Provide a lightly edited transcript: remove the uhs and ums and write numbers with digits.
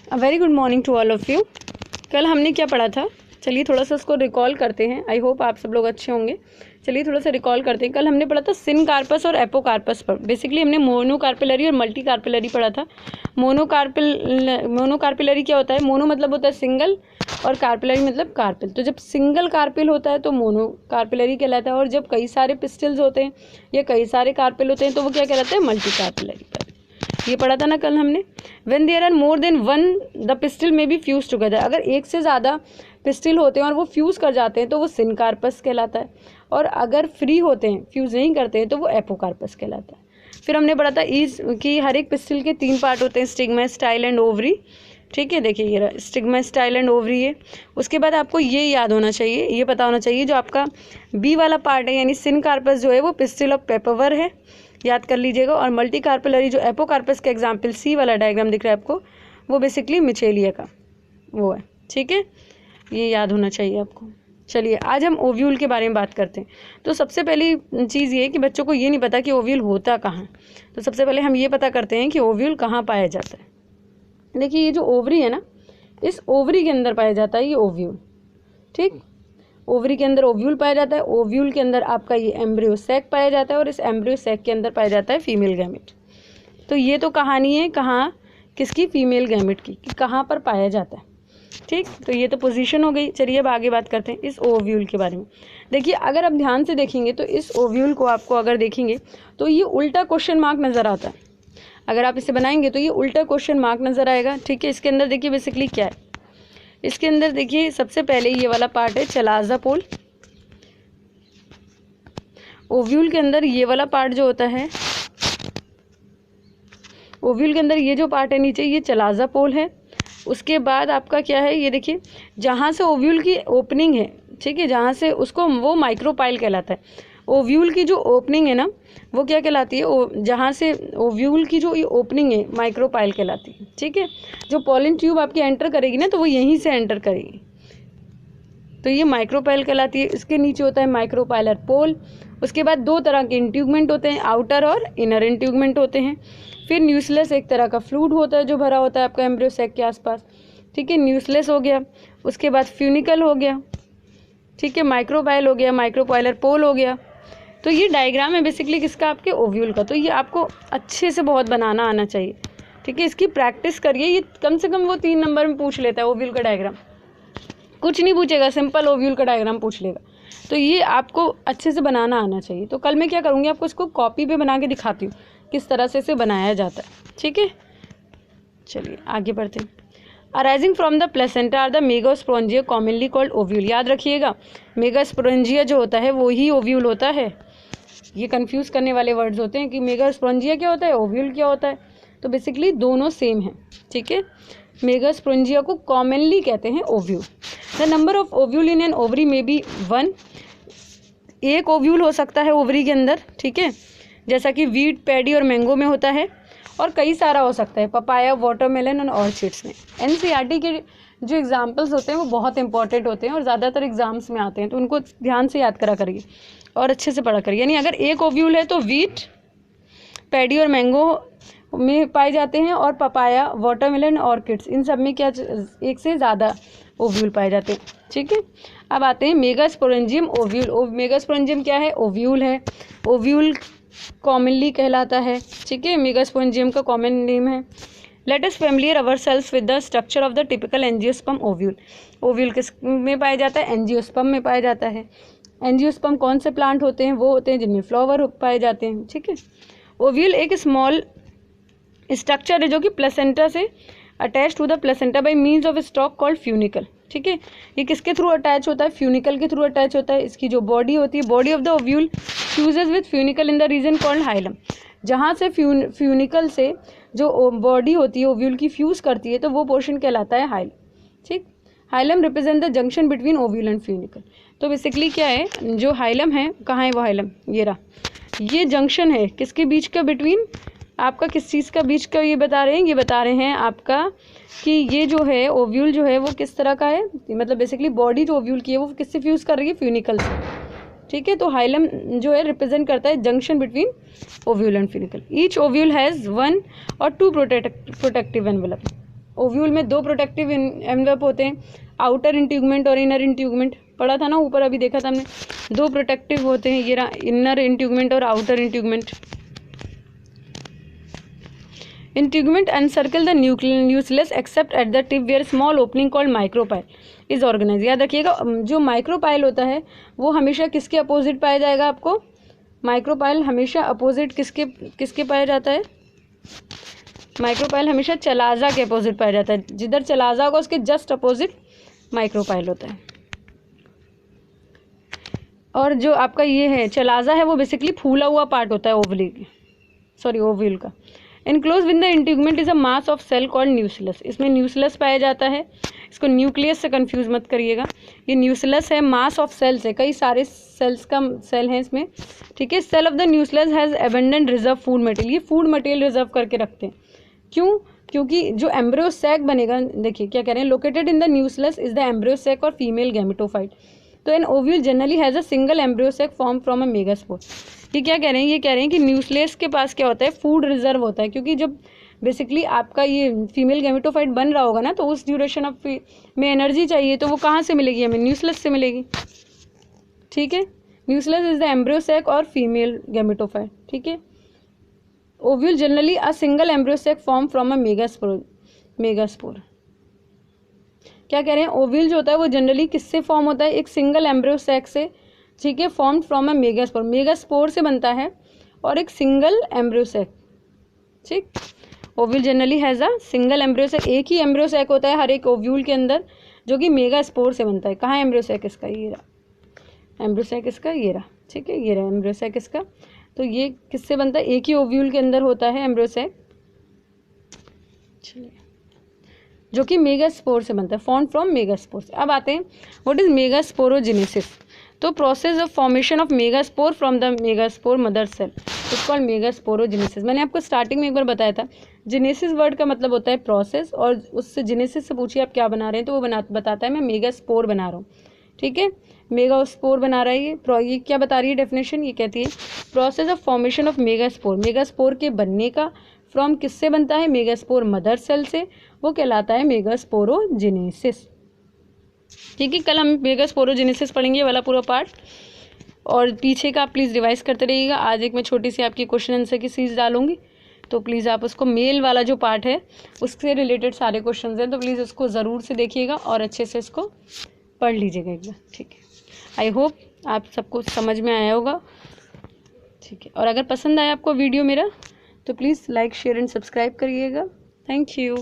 Very good morning to all of you. कल हमने क्या पढ़ा था, चलिए थोड़ा सा उसको रिकॉल करते हैं। आई होप आप सब लोग अच्छे होंगे। चलिए थोड़ा सा रिकॉल करते हैं। कल हमने पढ़ा था सिनकार्पस और एपोकार्पस पर। बेसिकली हमने मोनोकार्पिलरी और मल्टी कार्पिलरी पढ़ा था। मोनोकार्पिलरी क्या होता है? मोनो मतलब होता है सिंगल और कार्पिलरी मतलब कार्पिल। तो जब सिंगल कार्पिल होता है तो मोनोकार्पिलरी कहलाता है, और जब कई सारे पिस्टल्स होते हैं या कई सारे कार्पिल होते हैं तो वो क्या कहलाते हैं? Multi carpellary. ये पढ़ा था ना कल हमने। When there are more than one the pistil में बी फ्यूज टुगेदर। अगर एक से ज़्यादा पिस्टल होते हैं और वो फ्यूज कर जाते हैं तो वो सिनकार्पस कहलाता है, और अगर फ्री होते हैं, फ्यूज नहीं करते हैं, तो वो एपोकार्पस कहलाता है। फिर हमने पढ़ा था ईज कि हर एक पिस्टल के 3 पार्ट होते हैं, स्टिग्मा, स्टाइल एंड ओवरी। ठीक है, देखिए ये स्टिग्मा, स्टाइल एंड ओवरी है। उसके बाद आपको ये याद होना चाहिए, ये पता होना चाहिए, जो आपका बी वाला पार्ट है यानी सिनकार्पस जो है वो पिस्टल ऑफ पेपरवर है, याद कर लीजिएगा। और मल्टी कार्पिलरी जो एपोकार्पस का एग्जाम्पल सी वाला डायग्राम दिख रहा है आपको, वो बेसिकली मिचेलिया का वो है। ठीक है, ये याद होना चाहिए आपको। चलिए आज हम ओव्यूल के बारे में बात करते हैं। तो सबसे पहली चीज़ ये कि बच्चों को ये नहीं पता कि ओव्यूल होता कहाँ। तो सबसे पहले हम ये पता करते हैं कि ओव्यूल कहाँ पाया जाता है। देखिए ये जो ओवरी है ना, इस ओवरी के अंदर पाया जाता है ये ओव्यूल। ठीक, ओवरी के अंदर ओव्यूल पाया जाता है। ओव्यूल के अंदर आपका ये एम्ब्रियो सैक पाया जाता है, और इस एम्ब्रियो सैक के अंदर पाया जाता है फीमेल गैमेट। तो ये तो कहानी है कहाँ किसकी? फीमेल गैमेट की, कि कहाँ पर पाया जाता है। ठीक, तो ये तो पोजीशन हो गई। चलिए अब आगे बात करते हैं इस ओव्यूल के बारे में। देखिए अगर आप ध्यान से देखेंगे तो इस ओव्यूल को आपको अगर देखेंगे तो ये उल्टा क्वेश्चन मार्क नज़र आता है। अगर आप इसे बनाएंगे तो ये उल्टा क्वेश्चन मार्क नज़र आएगा। ठीक है, इसके अंदर देखिए बेसिकली क्या है। इसके अंदर देखिए सबसे पहले ये वाला पार्ट है चलाजा पोल। ओव्यूल के अंदर ये वाला पार्ट जो होता है, ओव्यूल के अंदर ये जो पार्ट है नीचे, ये चलाजा पोल है। उसके बाद आपका क्या है, ये देखिए जहाँ से ओव्यूल की ओपनिंग है, ठीक है, जहाँ से उसको वो माइक्रोपाइल कहलाता है। ओव्यूल की जो ओपनिंग है ना, वो क्या कहलाती है? जहाँ से ओव्यूल की जो ये ओपनिंग है माइक्रोपाइल कहलाती है। ठीक है, जो पॉलन ट्यूब आपकी एंटर करेगी ना, तो वो यहीं से एंटर करेगी, तो ये माइक्रोपाइल कहलाती है। इसके नीचे होता है माइक्रोपाइलर पोल। उसके बाद 2 तरह के इंट्यूगमेंट होते हैं, आउटर और इनर इंट्यूगमेंट होते हैं। फिर न्यूक्लियस एक तरह का फ्लूइड होता है जो भरा होता है आपका एम्ब्रियो सैक के आसपास। ठीक है, न्यूक्लियस हो गया। उसके बाद फ्यूनिकल हो गया। ठीक है, माइक्रोपाइल हो गया, माइक्रोपाइलर पोल हो गया। तो ये डायग्राम है बेसिकली किसका? आपके ओव्यूल का। तो ये आपको अच्छे से बहुत बनाना आना चाहिए। ठीक है, इसकी प्रैक्टिस करिए। ये कम से कम वो 3 नंबर में पूछ लेता है ओव्यूल का डायग्राम, कुछ नहीं पूछेगा, सिंपल ओव्यूल का डायग्राम पूछ लेगा। तो ये आपको अच्छे से बनाना आना चाहिए। तो कल मैं क्या करूँगी, आपको इसको कॉपी पे बना के दिखाती हूँ किस तरह से इसे बनाया जाता है। ठीक है, चलिए आगे बढ़ते हैं। Arising from the placenta are the megasporangia commonly called ovule. याद रखिएगा, मेगास्पोरेंजिया जो होता है वो ही ओव्यूल होता है। ये कंफ्यूज करने वाले वर्ड्स होते हैं कि मेगास्पोरेंजिया क्या होता है, ओव्यूल क्या होता है। तो बेसिकली दोनों सेम है। ठीक है, मेगास्पोरेंजिया को कॉमनली कहते हैं ovule. The number of ovule in an ovary में बी 1। एक ओव्यूल हो सकता है ओवरी के अंदर। ठीक है, जैसा कि वीट, पैडी और मैंगो में होता है, और कई सारा हो सकता है पपाया, वाटरमेलन और ऑर्चिड्स में। एनसीईआरटी के जो एग्जाम्पल्स होते हैं वो बहुत इंपॉर्टेंट होते हैं और ज़्यादातर एग्जाम्स में आते हैं, तो उनको ध्यान से याद करा करिए और अच्छे से पढ़ा करिए। यानी अगर एक ओव्यूल है तो वीट, पैडी और मैंगो में पाए जाते हैं, और पपाया, वाटरमेलन, ऑर्किड्स, इन सब में क्या एक से ज़्यादा ओव्यूल पाए जाते हैं। ठीक है, अब आते हैं मेगास्पोरेंजियम ओव्यूल। मेगास्पोरेंजियम क्या है? ओव्यूल है। ओव्यूल कॉमनली कहलाता है। ठीक है, मेगास्पोरेंजियम का कॉमन नेम है। Let us familiar ourselves with the structure of the typical angiosperm ovule. Ovule किस में पाया जाता है? एंजियोस्पर्म में पाया जाता है। एंजियोस्पर्म कौन से प्लांट होते हैं? वो होते हैं जिनमें फ्लावर पाए जाते हैं। ठीक है, ओव्यूल एक स्मॉल स्ट्रक्चर है जो कि प्लेसेंटा से attach to the placenta by means of stalk called funicle. ठीक है, ये किसके थ्रू अटैच होता है? फ्यूनिकल के थ्रू अटैच होता है। इसकी जो बॉडी होती है, body of the ovule fuses with funicle in the reason called hilum. जहाँ से फ्यूनिकल से जो बॉडी होती है ओव्यूल की फ्यूज करती है, तो वो पोर्शन कहलाता है हाइलम। ठीक, hilum represent the junction between ovule and funicle. तो बेसिकली क्या है, जो हाइलम है, कहाँ है वो हाइलम? ये रहा, ये जंक्शन है किसके बीच का? बिटवीन आपका किस चीज़ का बीच का? ये बता रहे हैं, ये बता रहे हैं आपका कि ये जो है ओव्यूल जो है वो किस तरह का है, मतलब बेसिकली बॉडी जो ओव्यूल की है वो किससे फ्यूज कर रही है? फ्यूनिकल से। ठीक है, तो हाइलम जो है रिप्रेजेंट करता है junction between ovule and funicle. Each ovule has 1 और 2 प्रोटेक्टिव एनवेलप। ओव्यूल में दो प्रोटेक्टिव एनवेलप होते हैं, आउटर इंट्यूगमेंट और इनर इंट्यूगमेंट। पढ़ा था ना ऊपर, अभी देखा था हमने, दो प्रोटेक्टिव होते हैं, ये रहा इनर इंट्यूगमेंट और outer integument. Integument encircle the nucleus except at the tip where small opening called micropyle is organise. याद रखिएगा, जो माइक्रोपाइल होता है वो हमेशा किसके अपोजिट पाया जाएगा आपको? माइक्रोपाइल हमेशा अपोजिट किसके पाया जाता है? माइक्रोपाइल हमेशा चलाजा के अपोजिट पाया जाता है। जिधर चलाजा होगा उसके जस्ट अपोजिट माइक्रोपाइल होता है। और जो आपका ये है चलाजा है वो बेसिकली फूला हुआ पार्ट होता है ओव्यूल का। Enclose with the integument is a mass of cell called nucleus. इसमें न्यूक्लियस पाया जाता है, इसको न्यूक्लियस से कंफ्यूज मत करिएगा। ये न्यूक्लियस है, मास ऑफ सेल्स है, कई सारे सेल्स का सेल है इसमें, ठीक है। Cell of the nucleus has abundant reserve food material. ये फूड मटेरियल रिजर्व करके रखते हैं। क्यों? क्योंकि जो एम्ब्रियो सैक बनेगा, देखिए क्या कह रहे हैं, located in the nucleus is the embryo sac और फीमेल गैमेटोफाइट। तो an ovule generally has a single embryo sac form from a megaspore. ये क्या कह रहे हैं? ये कह रहे हैं कि न्यूक्लियस के पास क्या होता है, फूड रिजर्व होता है। क्योंकि जब बेसिकली आपका ये फीमेल गैमेटोफाइट बन रहा होगा ना, तो उस ड्यूरेशन ऑफ में एनर्जी चाहिए, तो वो कहाँ से मिलेगी हमें? न्यूक्लियस से मिलेगी, ठीक है। Nucleus is the embryo sac और फीमेल गैमेटोफाइट, ठीक है। Ovule generally a single embryo sac form from a megaspore. क्या कह रहे हैं? ओव्यूल जो होता है वो जनरली किससे फॉर्म होता है? एक सिंगल एम्ब्रियो सैक से, ठीक है, form from a megaspore. Megaspore से बनता है और एक सिंगल एम्ब्रियो सैक, ठीक। Ovule generally has a single embryo sac, एक ही एम्ब्रियो सैक होता है हर एक ओव्यूल के अंदर, जो कि मेगास्पोर से बनता है। कहाँ है एम्ब्रियो सैक इसका? ये रहा एम्ब्रियो सैक इसका, ये रहा, ठीक है, ये रहा एम्ब्रियो सैक इसका। तो ये किससे बनता है? एक ही ओव्यूल के अंदर होता है एम्ब्रियो सैक, चलिए, जो कि मेगास्पोर से बनता है, फॉर्म फ्रॉम मेगास्पोर से। अब आते हैं व्हाट इज मेगास्पोरोजेनेसिस। तो process of formation of megaspore from the megaspore mother cell is called megasporogenesis. मैंने आपको स्टार्टिंग में एक बार बताया था, जेनेसिस वर्ड का मतलब होता है प्रोसेस, और उससे जेनेसिस से पूछिए आप क्या बना रहे हैं, तो वो बताता है मैं मेगास्पोर बना रहा हूँ, ठीक है। मेगास्पोर बना रहा है ये क्या बता रही है डेफिनेशन? ये कहती है process of formation of megaspore, megaspore के बनने का, फ्रॉम किससे बनता है? मेगास्पोर मदर सेल से, वो कहलाता है मेगास्पोरोजेनेसिस, ठीक है। कल हम मेगास्पोरोजेनेसिस पढ़ेंगे वाला पूरा पार्ट, और पीछे का आप प्लीज़ रिवाइज करते रहिएगा। आज एक मैं छोटी सी आपकी क्वेश्चन आंसर की सीरीज डालूंगी, तो प्लीज़ आप उसको, मेल वाला जो पार्ट है उससे रिलेटेड सारे क्वेश्चन हैं, तो प्लीज़ उसको ज़रूर से देखिएगा और अच्छे से इसको पढ़ लीजिएगा एक बार, ठीक है। आई होप आप सबको समझ में आया होगा, ठीक है। और अगर पसंद आया आपको वीडियो मेरा, तो please like share and subscribe करिएगा। Thank you.